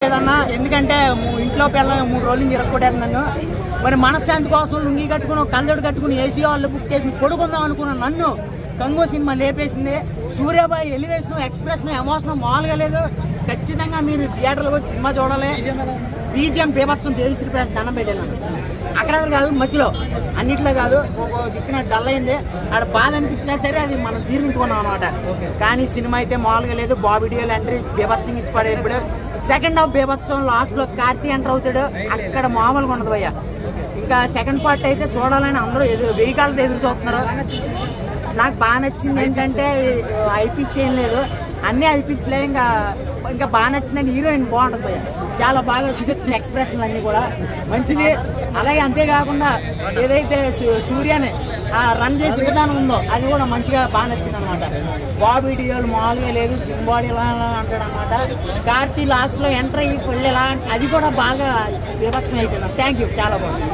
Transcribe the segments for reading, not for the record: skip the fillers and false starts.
లేదన్నా, ఎందుకంటే ఇంట్లో పిల్లలు 3 రోజుల నుంచి ఇరక్కొట్టేది నన్ను. మరి మనశ్శాంతి కోసం లుంగి కట్టుకుని కళ్ళజోడు కట్టుకుని ఏసీ వాళ్ళు బుక్ చేసి పడుకుందాం అనుకున్నాను. నన్ను కంగో సినిమా లేపేసింది. సూర్యాబాయి ఎలివేషన్, ఎక్స్ప్రెషన్, ఎమోషన్ మామూలుగా లేదు. ఖచ్చితంగా మీరు థియేటర్లో వచ్చి సినిమా చూడాలి. బీజిఎం బీభత్సం దేవిశ్రీ ప్రసాద్ దండం పెట్టాను. అక్కడ కాదు, మధ్యలో అన్నిట్లో కాదు, ఒక దిక్కున డల్ అయింది. ఆడ బాధ అనిపించినా సరే అది మనం జీర్ణించుకున్నాం అనమాట. కానీ సినిమా అయితే మామూలుగా లేదు. బాబీ డియోల్ ఎంట్రీ బీభత్సం ఇచ్చి పడేది. ఇప్పుడు సెకండ్ హాఫ్ బీభత్సం, లాస్ట్లో కార్తీ ఎంటర్ అవుతాడు. అక్కడ మామూలుగా ఉండదు భయ్య. ఇంకా సెకండ్ పార్ట్ అయితే చూడాలని అందరూ వెయ్యి కాళ్ళతో ఎదురు చూస్తున్నారు. నాకు బాగా నచ్చింది ఏంటంటే ఐపిచ్ ఏం లేదు, అన్నీ ఐపిచ్లే. ఇంకా బాగా నచ్చిందంటే హీరోయిన్ బాగుంటుంది భయ్య, చాలా బాగా చూపిస్తుంది. ఎక్స్ప్రెషన్లు అన్నీ కూడా మంచిది. అలాగే అంతేకాకుండా ఏదైతే సూర్యని రన్ చేసే విధానం ఉందో అది కూడా మంచిగా బాగా నచ్చింది అనమాట. బాబీ డియోల్ మామూలుగా లేదు, జిమ్ బాడీ ఇలా అంటాడు అనమాట. కార్తీ లాస్ట్లో ఎంటర్ అయ్యి పెళ్ళి ఎలా అది కూడా బాగా విభక్తం అయిపోయింది. థ్యాంక్ యూ, చాలా బాగుంది.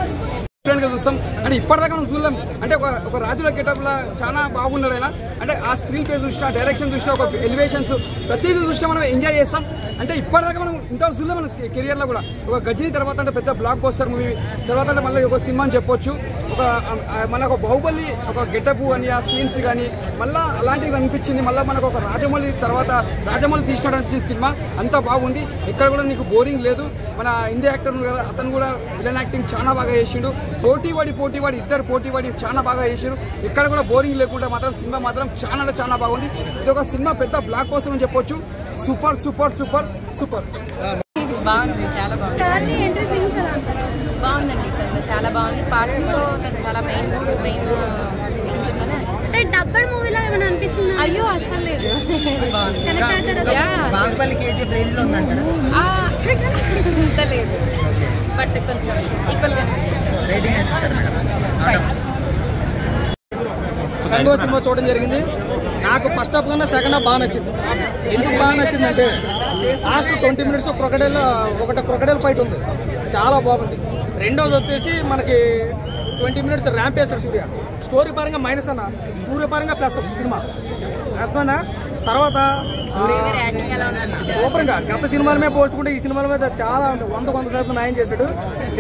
చూస్తాం అంటే ఇప్పటిదాకా మనం చూడలేం. అంటే ఒక రాజుల గెటప్లా చాలా బాగున్నాడు ఆయన. అంటే ఆ స్క్రీన్ ప్లే చూసినా, డైరెక్షన్ చూసినా, ఒక ఎలివేషన్స్ ప్రతిదీ చూసినా మనం ఎంజాయ్ చేస్తాం. అంటే ఇప్పటిదాకా మనం ఇంతవరకు చూడలేం మన కెరియర్లో కూడా. ఒక గజనీ తర్వాత అంటే పెద్ద బ్లాక్ బస్టర్ మూవీ తర్వాత అంటే మళ్ళీ ఒక సినిమా అని చెప్పొచ్చు. మనకు బాహుబలి ఒక గెటప్ అని ఆ సీన్స్ కానీ మళ్ళీ అలాంటివి అనిపించింది. మళ్ళీ మనకు ఒక రాజమౌళి తర్వాత రాజమౌళి తీసినటువంటి సినిమా అంతా బాగుంది. ఎక్కడ కూడా నీకు బోరింగ్ లేదు. మన హిందీ యాక్టర్ అతను కూడా విలన్ యాక్టింగ్ చాలా బాగా చేసిండు. పోటీవాడి ఇద్దరు పోటీవాడి చాలా బాగా చేసారు. ఎక్కడ కూడా బోరింగ్ లేకుండా మాత్రం సినిమా మాత్రం చాలా బాగుంది. ఇది ఒక సినిమా పెద్ద బ్లాక్ బస్టర్ అని చెప్పొచ్చు. సూపర్ సూపర్ సూపర్ సూపర్ బాగుంది, చాలా బాగుంది. బాగుందండి, చాలా బాగుంది. పార్ట్ 2లో తను చాలా మెయిన్ డబ్బర్ మూవీలో ఏమైనా అనిపించింది? అయ్యో అస్సలు లేదు, లేదు, బట్ కొంచెం ఈక్వల్ గానే. కంగో సినిమా చూడడం జరిగింది. నాకు ఫస్ట్ హాఫ్ కన్నా సెకండ్ హాఫ్ బాగా నచ్చింది. ఎందుకు బాగా నచ్చిందంటే లాస్ట్ 20 minutes క్రొకడైల్ ఫైట్ ఉంది, చాలా బాగుంది. రెండోది వచ్చేసి మనకి 20 minutes ర్యాంప్ వేస్తాడు సూర్య. స్టోరీ పరంగా మైనస్ అన్న, సూర్య పరంగా ప్లస్ సినిమా అర్థమైందా. తర్వాత సూపర్గా గత సినిమాల మీద పోల్చుకుంటే ఈ సినిమాల మీద చాలా 100% న్యాయం చేశాడు.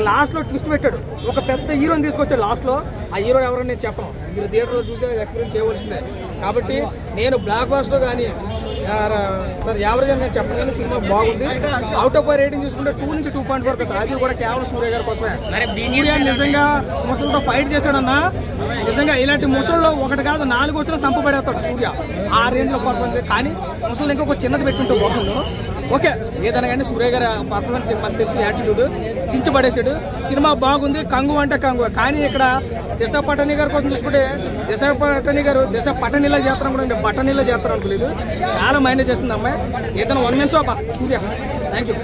లాస్ట్లో ట్విస్ట్ పెట్టాడు, ఒక పెద్ద హీరోని తీసుకొచ్చాడు లాస్ట్లో. ఆ హీరో ఎవరో నేను చెప్పను, మీరు థియేటర్లో చూసే ఎక్స్పీరియన్స్ చేయవలసిందే. కాబట్టి నేను బ్లాక్ బాస్టర్ కానీ యావరేజ్ అని నేను చెప్పను, కానీ సినిమా బాగుంది. అవుట్ ఆఫ్ రేటింగ్ చూసుకుంటే 2 నుంచి 2.4 పెడతారు. అది కూడా కేవలం సూర్య గారి కోసమే. సూర్య నిజంగా ముసలితో ఫైట్ చేశాడన్నా, నిజంగా ఇలాంటి ముసల్లో ఒకటి కాదు 4 వచ్చినా చంపబడేస్తాడు సూర్య. ఆ రేంజ్లో పర్ఫార్మెన్స్. కానీ ముసలు ఇంకొక చిన్నది పెట్టుంటే బాగుంది. ఓకే, ఏదైనా కానీ సూర్య గారి పర్ఫార్మెన్స్ మనకు తెలిసి యాటిట్యూడ్ చించబడేసాడు. సినిమా బాగుంది. కంగు అంటే కంగు. కానీ ఇక్కడ దిశ పటని గారి కోసం చూసుకుంటే దిశ పటనిలా చేస్తాను కూడా బటనీలా చేస్తాను అనుకోలేదు. చాలా మైండ్ చేస్తుంది అమ్మాయి. ఏదైనా 1 man show Surya. Thank you.